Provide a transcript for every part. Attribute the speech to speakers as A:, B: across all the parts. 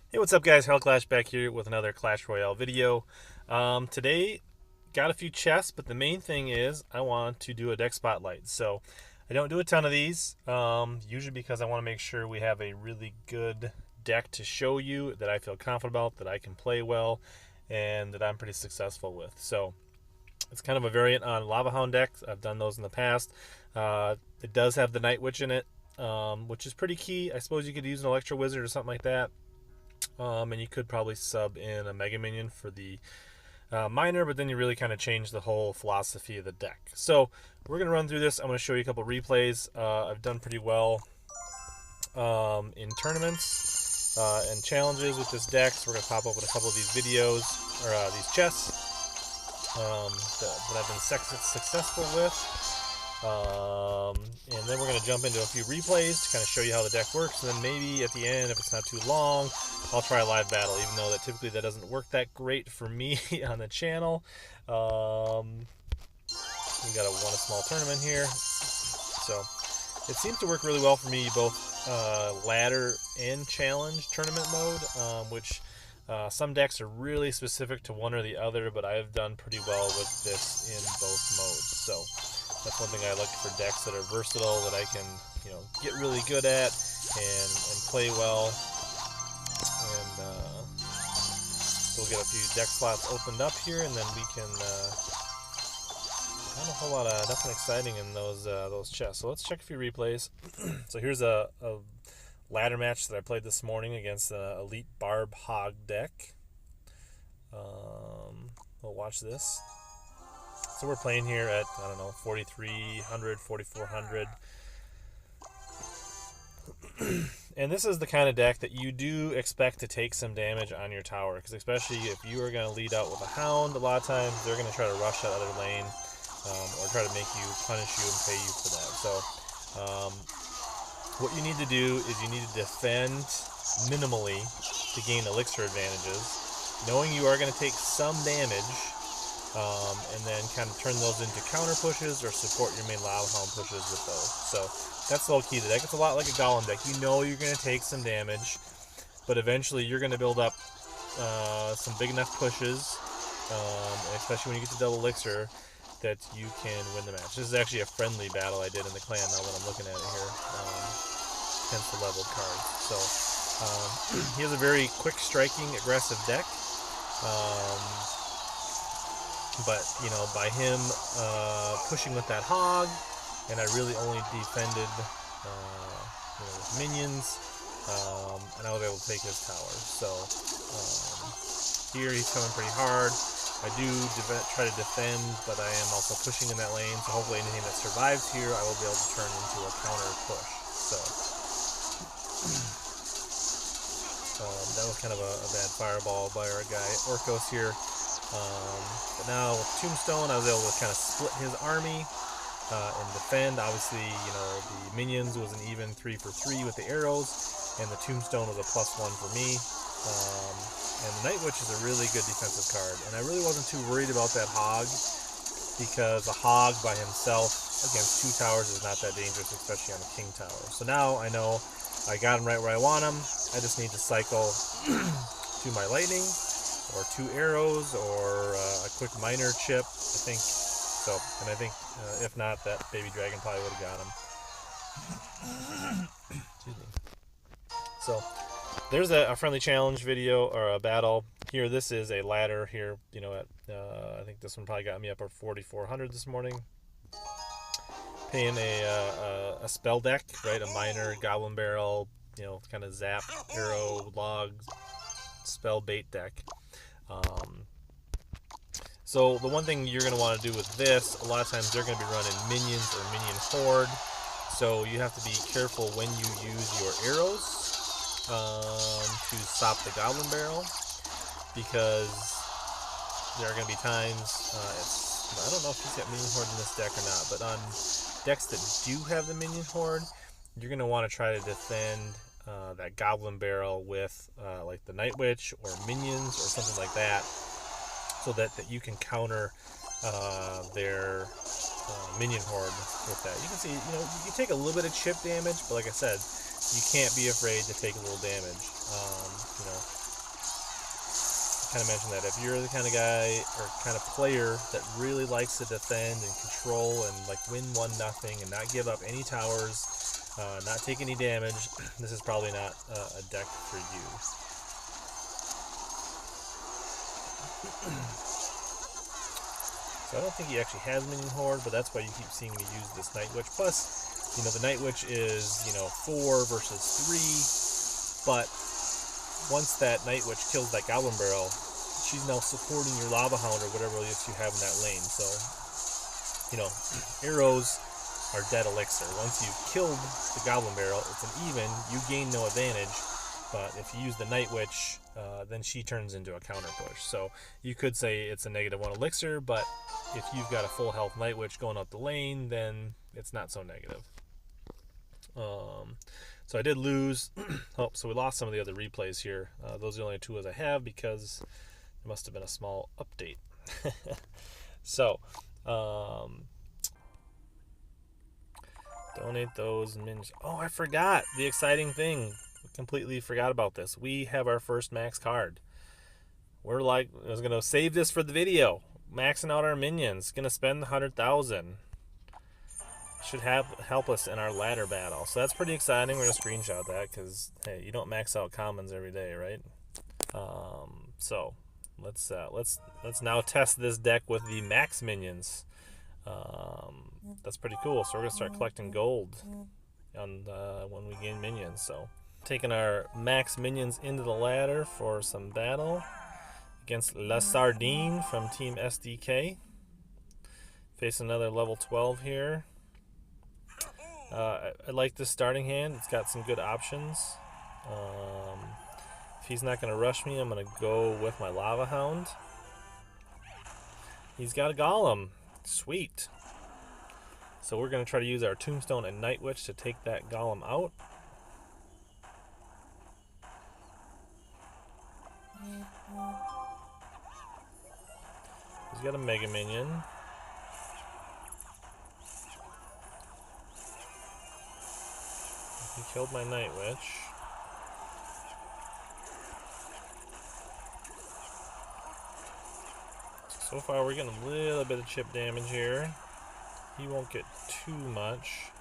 A: Hey, what's up, guys? HellaClash back here with another Clash Royale video. Today, got a few chests, but the main thing is I want to do a deck spotlight. So I don't do a ton of these, usually because I want to make sure we have a really good deck to show you that I feel confident about, that I can play well, and that I'm pretty successful with. So it's kind of a variant on LavaHound deck. I've done those in the past. It does have the Night Witch in it, which is pretty key. I suppose you could use an Electro Wizard or something like that. And you could probably sub in a Mega Minion for the minor, but then you really kind of change the whole philosophy of the deck. So we're going to run through this. I'm going to show you a couple replays. I've done pretty well in tournaments and challenges with this deck, so we're going to pop open a couple of these videos, or these chests that I've been successful with. And then we're going to jump into a few replays to kind of show you how the deck works, and then maybe at the end, if it's not too long, I'll try a live battle, even though that typically that doesn't work that great for me on the channel. We got won a small tournament here, so it seems to work really well for me, both ladder and challenge tournament mode, which some decks are really specific to one or the other, but I've done pretty well with this in both modes. So that's one thing I look for, decks that are versatile, that I can, get really good at and play well. And so we'll get a few deck slots opened up here, and then we can not a whole lot of nothing exciting in those chests. So let's check a few replays. So here's a ladder match that I played this morning against the Elite Barb Hog deck. We'll watch this. So we're playing here at, 4,300, 4,400. And this is the kind of deck that you do expect to take some damage on your tower, because especially if you are going to lead out with a Hound, a lot of times they're going to try to rush that other lane, or try to make you, punish you and pay you for that. So what you need to do is you need to defend minimally to gain elixir advantages, knowing you are going to take some damage, and then kind of turn those into counter pushes or support your main LavaHound pushes with those. So that's the whole key to the deck. It's a lot like a Golem deck. You know you're going to take some damage, but eventually you're going to build up some big enough pushes, especially when you get to double elixir, that you can win the match. This is actually a friendly battle I did in the clan now that I'm looking at it here. Hence the leveled cards. So he has a very quick striking, aggressive deck. But, by him pushing with that hog, and I really only defended with minions, and I was able to take his tower. So here he's coming pretty hard. I do try to defend, but I am also pushing in that lane, so hopefully anything that survives here I will be able to turn into a counter push. So that was kind of a bad fireball by our guy Orcos here. But now with Tombstone, I was able to kind of split his army and defend. Obviously, the minions was an even 3 for 3 with the arrows, and the Tombstone was a +1 for me. And the Night Witch is a really good defensive card, and I really wasn't too worried about that hog, because a hog by himself against 2 towers is not that dangerous, especially on a king tower. So now I know I got him right where I want him. I just need to cycle to my lightning, or 2 arrows, or a quick minor chip, I think. So, and I think if not, that baby dragon probably would have got him. Excuse me. So there's a friendly challenge video, or a battle. Here, this is a ladder here, at, I think this one probably got me up at 4,400 this morning. Playing a spell deck, right? A minor, goblin barrel, kind of zap, arrow, log, spell bait deck. So the one thing you're going to want to do with this, a lot of times they're going to be running minions or minion horde, so you have to be careful when you use your arrows to stop the goblin barrel, because there are going to be times, I don't know if he's got minion horde in this deck or not, but on decks that do have the minion horde, you're going to want to try to defend that goblin barrel with like the Night Witch or minions or something like that, so that you can counter their minion horde with that. You can see, you can take a little bit of chip damage, but like I said, you can't be afraid to take a little damage. kind of mention that if you're the kind of guy or kind of player that really likes to defend and control and like win 1-0 and not give up any towers, not take any damage, this is probably not a deck for you. So I don't think he actually has Minion Horde, but that's why you keep seeing me use this Night Witch. Plus, you know, the Night Witch is, you know, 4 versus 3, but once that Night Witch kills that Goblin Barrel, she's now supporting your LavaHound or whatever else you have in that lane. So, you know, arrows are dead elixir. Once you've killed the Goblin Barrel, it's an even, you gain no advantage. But if you use the Night Witch, then she turns into a counter push. So you could say it's a -1 elixir, but if you've got a full health Night Witch going up the lane, then it's not so negative. So I did lose. Oh, so we lost some of the other replays here. Those are the only 2 as I have because there must have been a small update. So, donate those minions. Oh, I forgot the exciting thing. Completely forgot about this. We have our first max card. We're like, I was gonna save this for the video. Maxing out our minions. Gonna spend 100,000. Should help us in our ladder battle. So that's pretty exciting. We're gonna screenshot that because hey, you don't max out commons every day, right? So let's now test this deck with the max minions. That's pretty cool. So we're gonna start collecting gold on when we gain minions. So taking our max minions into the ladder for some battle against La Sardine from Team SDK. Face another level 12 here. I like this starting hand. It's got some good options. If he's not going to rush me, I'm going to go with my LavaHound. He's got a Golem. Sweet. So we're going to try to use our Tombstone and Night Witch to take that Golem out. He's got a Mega Minion. He killed my Night Witch. So far we're getting a little bit of chip damage here. He won't get too much.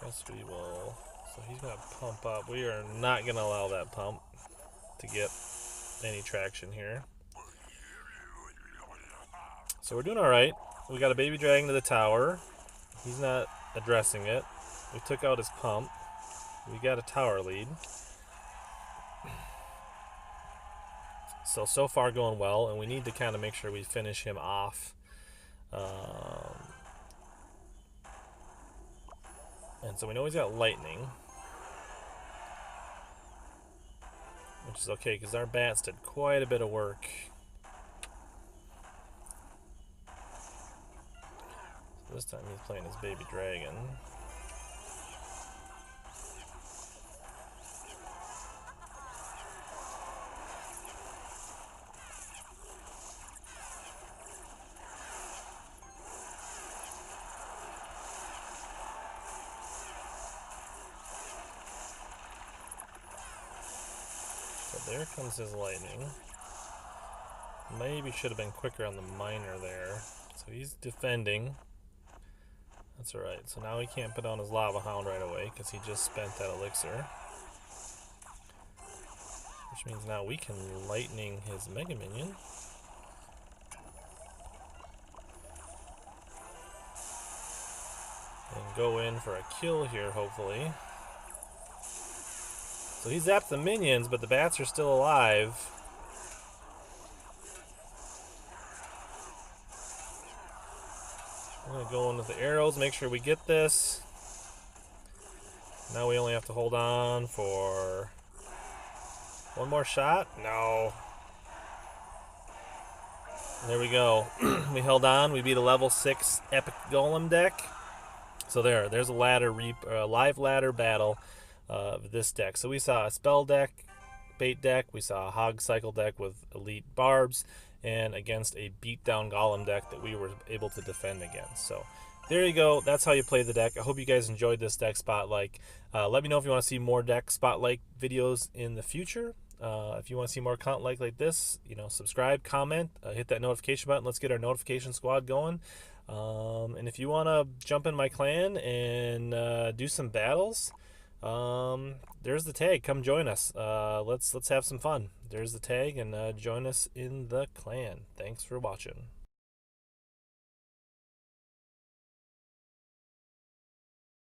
A: Guess we will. So he's going to pump up. We are not going to allow that pump to get any traction here. So we're doing alright. We got a baby dragon to the tower. He's not addressing it. We took out his pump. We got a tower lead. So far going well, and we need to kind of make sure we finish him off. And so we know he's got lightning. Which is okay, because our bats did quite a bit of work. So this time he's playing his baby dragon. There comes his lightning. Maybe should have been quicker on the miner there. So he's defending. That's alright. So now he can't put on his LavaHound right away because he just spent that elixir. Which means now we can lightning his Mega Minion. And go in for a kill here, hopefully. So he zapped the minions, but the bats are still alive. I'm going to go in with the arrows, make sure we get this. Now we only have to hold on for one more shot. No. There we go. We held on. We beat a level 6 epic golem deck. So there's a live ladder battle of this deck. So we saw a spell deck, bait deck, we saw a hog cycle deck with elite barbs, and against a beatdown golem deck that we were able to defend against. So there you go. That's how you play the deck. I hope you guys enjoyed this deck spotlight. Let me know if you want to see more deck spotlight videos in the future. If you want to see more content like this, subscribe, comment, hit that notification button. Let's get our notification squad going. And if you want to jump in my clan and do some battles, there's the tag. Come join us. Let's have some fun. There's the tag, and join us in the clan. Thanks for watching.